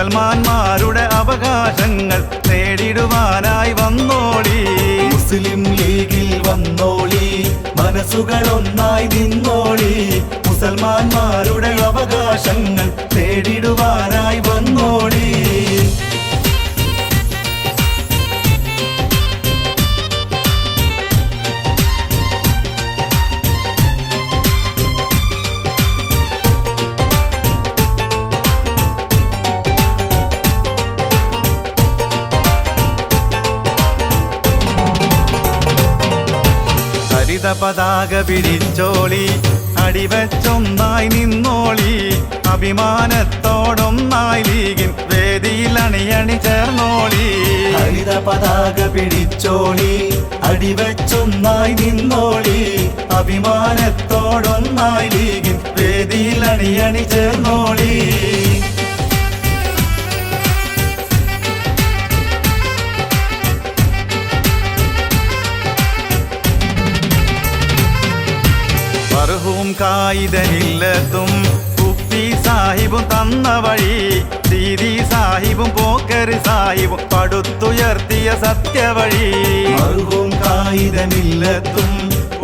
മുസൽമാന്മാരുടെ അവകാശങ്ങൾ നേടിടുവാനായി വന്നോളി. മുസ്ലിം ലീഗിൽ വന്നോളി, മനസ്സുകളൊന്നായി നിന്നോളി. മുസൽമാന്മാരുടെ അവകാശങ്ങൾ നേടിടുവാനായി വന്നോളി. ഹരിത പതാക പിടിച്ചോളി, അടിവച്ചൊന്നായി നിന്നോളി. അഭിമാനത്തോടൊന്നായി ലീഗിൻ വേദിയിൽ അണിയണി ചേർന്നോളി. ഹരിത പതാക പിടിച്ചോളി, അടിവച്ചൊന്നായി നിന്നോളി. അഭിമാനത്തോടൊന്നായി ലീഗിൻ വേദിയിൽ അണിയണി ചേർന്നോളി. മർഹൂം കായിദനില്ലെത്തും കുപ്പി സാഹിബും തന്ന വഴി. ദീദി സാഹിബും പോക്കർ സാഹിബും പടുത്തുയർത്തിയ സത്യവഴി. മർഹൂം കായിദനില്ലെത്തും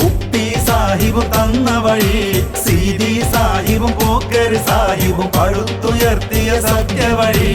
ഉപ്പി സാഹിബും തന്ന വഴി. സീദി സാഹിബും പോക്കർ സാഹിബും പടുത്തുയർത്തിയ സത്യവഴി.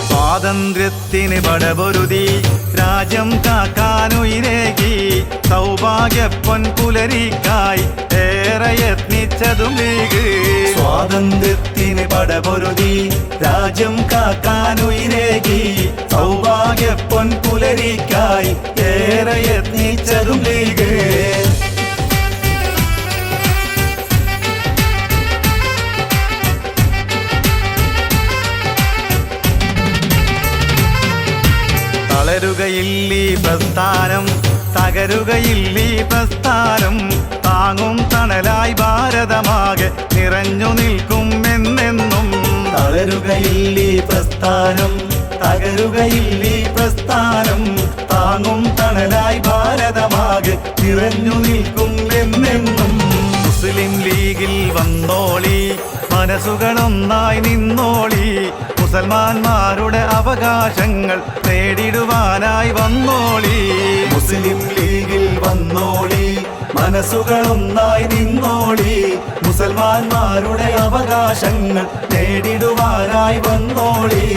സ്വാതന്ത്ര്യത്തിന് പടപൊരുതി രാജ്യം കാക്കാനുയിരേകി. സൗഭാഗ്യപ്പൊൻ പുലരിക്കായി ഏറെ യത്നിച്ചതും ലീഗ്. സ്വാതന്ത്ര്യത്തിന് പടപൊരുതി രാജ്യം കാക്കാനുയിരേകി. സൗഭാഗ്യപ്പൊൻ പുലരിക്കായി ഏറെ യത്നിച്ചതും ലീഗ്. തളരുകയില്ലീ പ്രസ്ഥാനം, തകരുകയില്ലീ പ്രസ്ഥാനം. താങ്ങും തണലായി ഭാരതമാകെ നിറഞ്ഞു നിൽക്കും എന്നെന്നും. തളരുകയില്ലീ പ്രസ്ഥാനം, തകരുകയില്ലീ പ്രസ്ഥാനം. താങ്ങും തണലായി ഭാരതമാകെ നിറഞ്ഞു നിൽക്കും എന്നെന്നും. മുസ്ലിം ലീഗിൽ വന്നോളി, മനസ്സുകളൊന്നായി നിന്നോളി. മുസൽമാന്മാരുടെ അവകാശങ്ങൾ നേടിടുവാനായി വന്നോളി. മുസ്ലിം ലീഗിൽ വന്നോളി, മനസ്സുകളൊന്നായി നിന്നോളി. മുസൽമാന്മാരുടെ അവകാശങ്ങൾ നേടിടുവാനായി വന്നോളി.